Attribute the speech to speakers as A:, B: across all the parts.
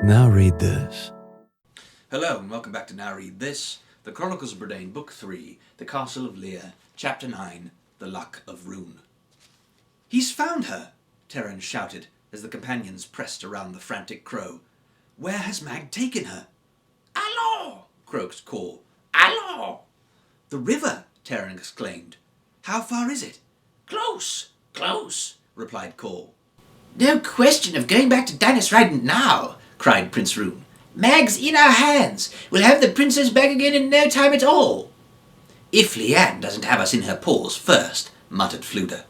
A: Now read this.
B: Hello and welcome back to Now Read This, the Chronicles of Prydain, Book 3, the Castle of Llyr, Chapter 9, the Luck of Rune. "He's found her!" Terran shouted as the companions pressed around the frantic crow. "Where has Mag taken her?" "Allo!" croaked Cor. "Allo!" "The river!" Terran exclaimed. "How far is it?" "Close, close," replied Cor. "No question of going back to Danis Rident now," cried Prince Rune. "Mag's in our hands. We'll have the princess back again in no time at all." "If Leanne doesn't have us in her paws first," muttered Fluda.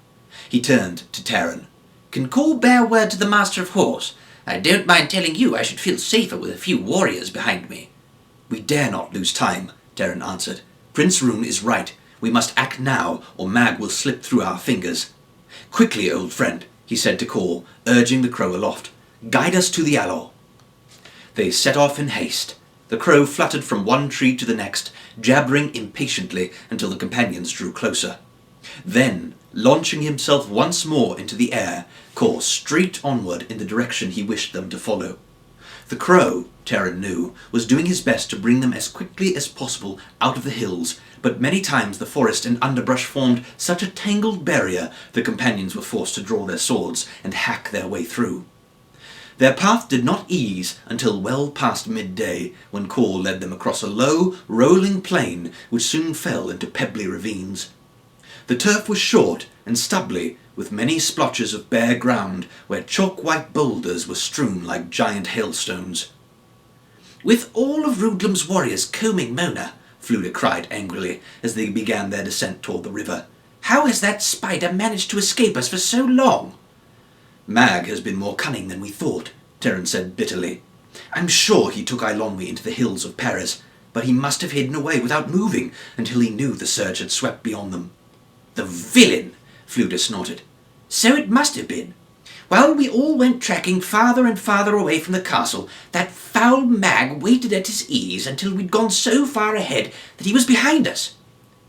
B: He turned to Terran. "Can Cor bear word to the Master of Horse? I don't mind telling you I should feel safer with a few warriors behind me." "We dare not lose time," Terran answered. "Prince Rune is right. We must act now, or Mag will slip through our fingers. Quickly, old friend," he said to Cor, urging the crow aloft. "Guide us to the Allo." They set off in haste. The crow fluttered from one tree to the next, jabbering impatiently until the companions drew closer. Then, launching himself once more into the air, Cor straight onward in the direction he wished them to follow. The crow, Terran knew, was doing his best to bring them as quickly as possible out of the hills, but many times the forest and underbrush formed such a tangled barrier the companions were forced to draw their swords and hack their way through. Their path did not ease until well past midday, when Cor led them across a low, rolling plain which soon fell into pebbly ravines. The turf was short and stubbly, with many splotches of bare ground where chalk-white boulders were strewn like giant hailstones. "With all of Rudlam's warriors combing Mona," Fluda cried angrily as they began their descent toward the river, "how has that spider managed to escape us for so long?" "Mag has been more cunning than we thought," Terran said bitterly. "I'm sure he took Eilonwy into the hills of Paris, but he must have hidden away without moving until he knew the surge had swept beyond them." "The villain!" Fluda snorted. "So it must have been. While we all went tracking farther and farther away from the castle, that foul Mag waited at his ease until we'd gone so far ahead that he was behind us.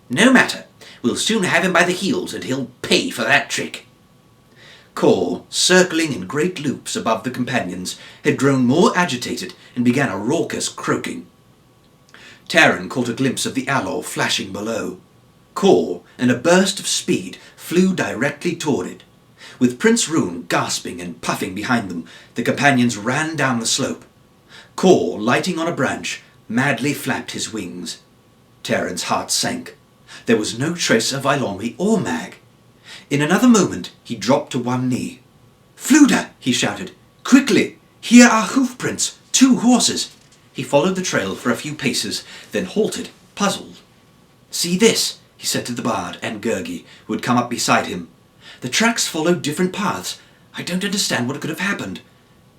B: No matter, we'll soon have him by the heels and he'll pay for that trick." Cor, circling in great loops above the companions, had grown more agitated and began a raucous croaking. Terran caught a glimpse of the Allo flashing below. Cor, in a burst of speed, flew directly toward it. With Prince Rune gasping and puffing behind them, the companions ran down the slope. Cor, lighting on a branch, madly flapped his wings. Terran's heart sank. There was no trace of Eilonwy or Mag. In another moment, he dropped to one knee. "Fluda!" he shouted. "Quickly! Here are hoof prints! 2 horses!" He followed the trail for a few paces, then halted, puzzled. "See this!" he said to the bard and Gurgi, who had come up beside him. "The tracks followed different paths. I don't understand what could have happened.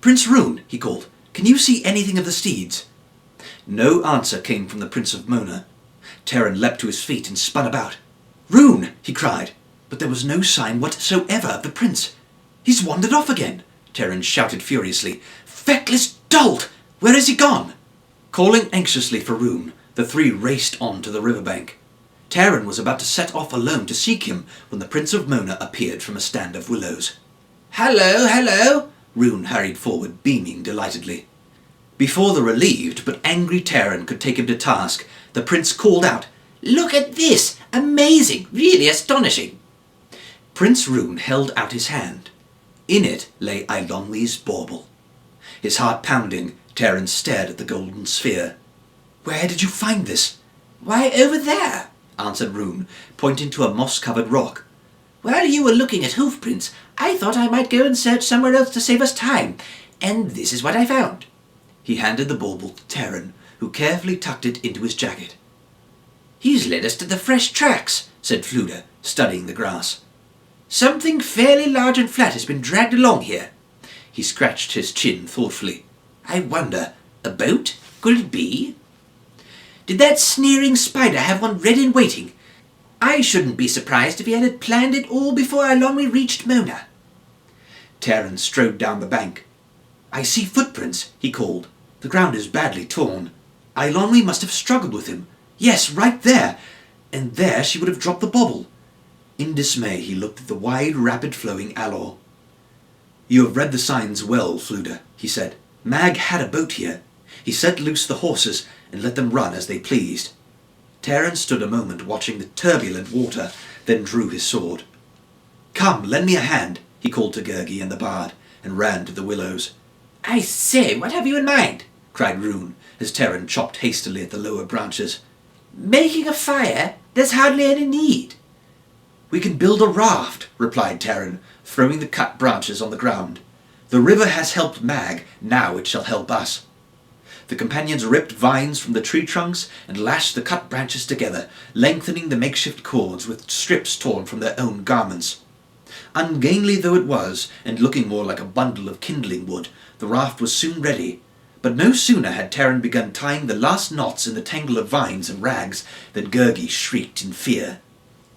B: Prince Rune," he called, "can you see anything of the steeds?" No answer came from the Prince of Mona. Terran leapt to his feet and spun about. "Rune!" he cried. But there was no sign whatsoever of the prince. "He's wandered off again!" Terran shouted furiously. "Feckless dolt! Where has he gone?" Calling anxiously for Rune, the 3 raced on to the riverbank. Terran was about to set off alone to seek him when the Prince of Mona appeared from a stand of willows. "Hello, hello!" Rune hurried forward, beaming delightedly. Before the relieved but angry Terran could take him to task, the prince called out, "Look at this! Amazing! Really astonishing!" Prince Rune held out his hand. In it lay Eilonwy's bauble. His heart pounding, Terran stared at the golden sphere. "Where did you find this?" "Why, over there," answered Rune, pointing to a moss-covered rock. "While you were looking at hoof prints, I thought I might go and search somewhere else to save us time, and this is what I found." He handed the bauble to Terran, who carefully tucked it into his jacket. "He's led us to the fresh tracks," said Fluda, studying the grass. "Something fairly large and flat has been dragged along here." He scratched his chin thoughtfully. "I wonder, a boat? Could it be? Did that sneering spider have one ready and waiting? I shouldn't be surprised if he had planned it all before Eilonwy reached Mona." Terran strode down the bank. "I see footprints," he called. "The ground is badly torn. Eilonwy must have struggled with him. Yes, right there. And there she would have dropped the bauble. In dismay he looked at the wide, rapid-flowing Alor. "You have read the signs well, Fluda," he said. "Mag had a boat here. He set loose the horses and let them run as they pleased." Taran stood a moment watching the turbulent water, then drew his sword. "Come, lend me a hand," he called to Gurgi and the bard, and ran to the willows.
A: "I say, what have you in mind?"
B: cried Rune, as Taran chopped hastily at the lower branches.
A: "Making a fire? There's hardly any need."
B: "We can build a raft," replied Taran, throwing the cut branches on the ground. "The river has helped Mag, now it shall help us." The companions ripped vines from the tree trunks and lashed the cut branches together, lengthening the makeshift cords with strips torn from their own garments. Ungainly though it was, and looking more like a bundle of kindling wood, the raft was soon ready. But no sooner had Taran begun tying the last knots in the tangle of vines and rags than Gurgi shrieked in fear.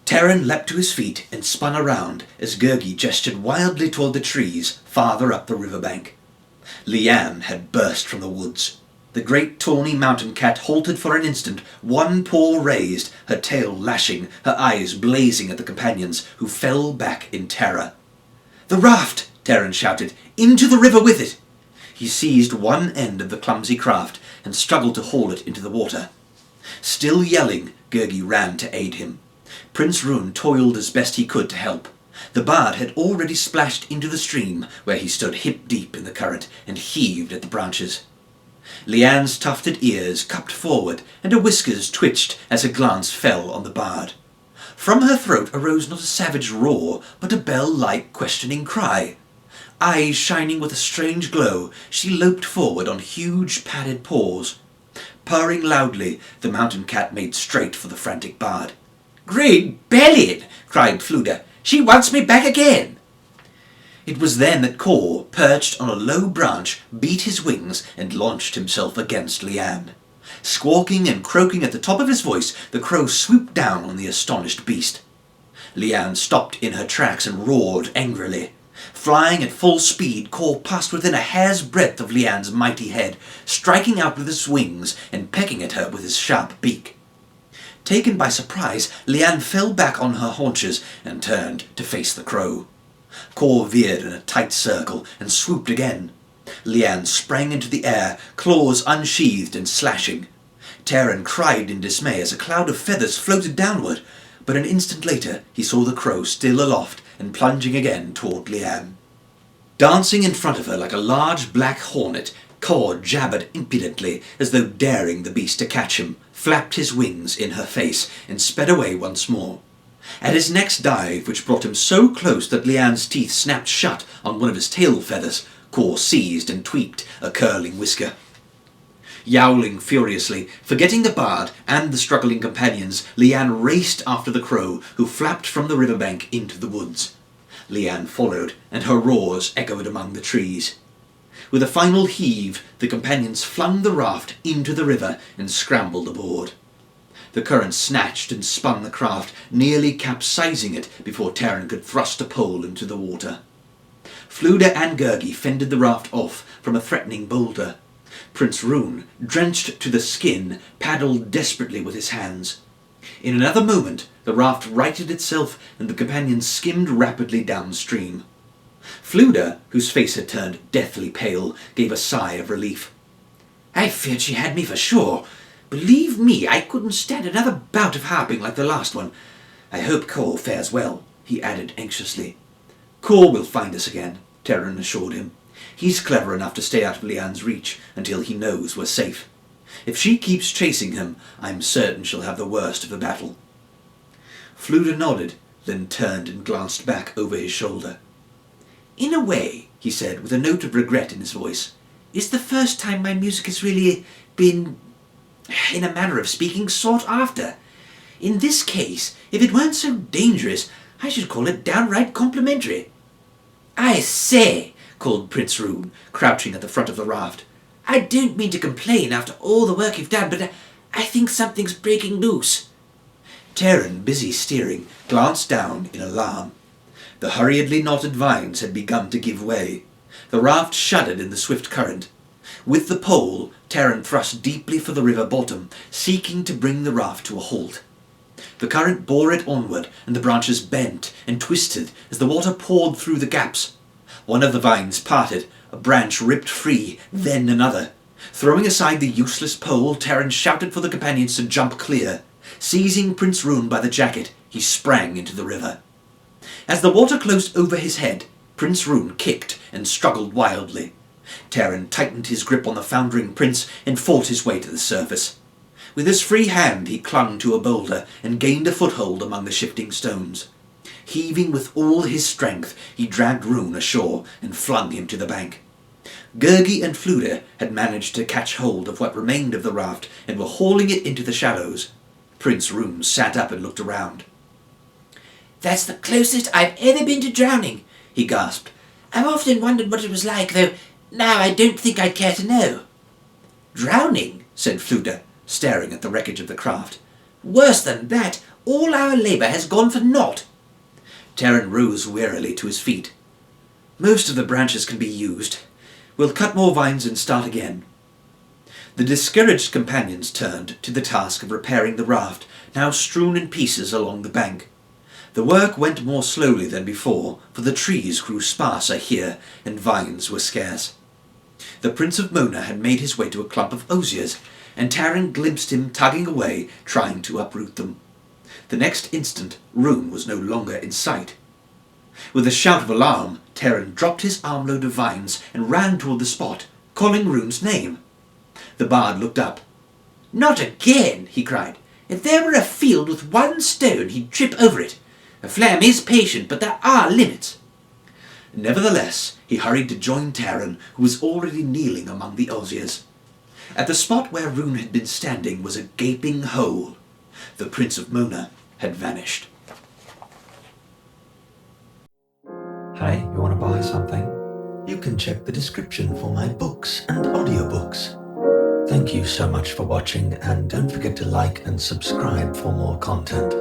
B: Taran leapt to his feet and spun around as Gurgi gestured wildly toward the trees farther up the riverbank. Lyanne had burst from the woods. The great tawny mountain cat halted for an instant, one paw raised, her tail lashing, her eyes blazing at the companions, who fell back in terror. "The raft!" Taran shouted. "Into the river with it!" He seized one end of the clumsy craft and struggled to haul it into the water. Still yelling, Gurgi ran to aid him. Prince Rune toiled as best he could to help. The bard had already splashed into the stream, where he stood hip-deep in the current and heaved at the branches. Lyanne's tufted ears cupped forward, and her whiskers twitched as her glance fell on the bard. From her throat arose not a savage roar, but a bell-like questioning cry. Eyes shining with a strange glow, she loped forward on huge padded paws. Purring loudly, the mountain cat made straight for the frantic bard.
A: "Great Bellin!" cried Fluda. "She wants me back again!"
B: It was then that Kor, perched on a low branch, beat his wings and launched himself against Lyanne. Squawking and croaking at the top of his voice, the crow swooped down on the astonished beast. Lyanne stopped in her tracks and roared angrily. Flying at full speed, Kor passed within a hair's breadth of Lyanne's mighty head, striking out with his wings and pecking at her with his sharp beak. Taken by surprise, Lyanne fell back on her haunches and turned to face the crow. Kor veered in a tight circle and swooped again. Lyanne sprang into the air, claws unsheathed and slashing. Taran cried in dismay as a cloud of feathers floated downward, but an instant later he saw the crow still aloft and plunging again toward Lyanne. Dancing in front of her like a large black hornet, Kor jabbered impudently as though daring the beast to catch him, flapped his wings in her face and sped away once more. At his next dive, which brought him so close that Lyanne's teeth snapped shut on one of his tail feathers, Kor seized and tweaked a curling whisker. Yowling furiously, forgetting the bard and the struggling companions, Lyanne raced after the crow, who flapped from the riverbank into the woods. Lyanne followed, and her roars echoed among the trees. With a final heave, the companions flung the raft into the river and scrambled aboard. The current snatched and spun the craft, nearly capsizing it before Taran could thrust a pole into the water. Fluda and Gurgi fended the raft off from a threatening boulder. Prince Rune, drenched to the skin, paddled desperately with his hands. In another moment, the raft righted itself and the companions skimmed rapidly downstream. Fluda, whose face had turned deathly pale, gave a sigh of relief.
A: "I feared she had me for sure. Believe me, I couldn't stand another bout of harping like the last one. I hope Kor fares well," he added anxiously.
B: "Kor will find us again," Taran assured him. "He's clever enough to stay out of Lyanne's reach until he knows we're safe. If she keeps chasing him, I'm certain she'll have the worst of the battle." Fluda nodded, then turned and glanced back over his shoulder.
A: "In a way," he said, with a note of regret in his voice, "it's the first time my music has really been, in a manner of speaking, sought after. In this case, if it weren't so dangerous, I should call it downright complimentary." "I say," called Prince Rune, crouching at the front of the raft, "I don't mean to complain after all the work you've done, but I think something's breaking loose."
B: Taran, busy steering, glanced down in alarm. The hurriedly knotted vines had begun to give way. The raft shuddered in the swift current. With the pole, Taran thrust deeply for the river bottom, seeking to bring the raft to a halt.
A: The current bore it onward, and the branches bent and twisted as the water poured through the gaps. One of the vines parted, a branch ripped free, then another. Throwing aside the useless pole, Terence shouted for the companions to jump clear. Seizing Prince Rune by the jacket, he sprang into the river. As the water closed over his head, Prince Rune kicked and struggled wildly. Terence tightened his grip on the foundering prince and fought his way to the surface. With his free hand he clung to a boulder and gained a foothold among the shifting stones. Heaving with all his strength, he dragged Rune ashore and flung him to the bank. Gurgi and Fluda had managed to catch hold of what remained of the raft and were hauling it into the shallows. Prince Rune sat up and looked around.
C: "That's the closest I've ever been to drowning," he gasped. "I've often wondered what it was like, though now I don't think I'd care to know."
A: "Drowning?" said Fluda, staring at the wreckage of the craft.
C: "Worse than that, all our labour has gone for naught."
A: Terence rose wearily to his feet. "Most of the branches can be used. We'll cut more vines and start again." The discouraged companions turned to the task of repairing the raft, now strewn in pieces along the bank. The work went more slowly than before, for the trees grew sparser here and vines were scarce. The Prince of Mona had made his way to a clump of osiers, and Terence glimpsed him tugging away, trying to uproot them. The next instant, Rune was no longer in sight. With a shout of alarm, Terence dropped his armload of vines and ran toward the spot, calling Rune's name. The bard looked up.
C: "Not again!" he cried. "If there were a field with one stone, he'd trip over it. A flam is patient, but there are limits."
A: Nevertheless, he hurried to join Terence, who was already kneeling among the osiers. At the spot where Rune had been standing was a gaping hole. The Prince of Mona had vanished.
D: Hey, you want to buy something? You can check the description for my books and audiobooks. Thank you so much for watching, and don't forget to like and subscribe for more content.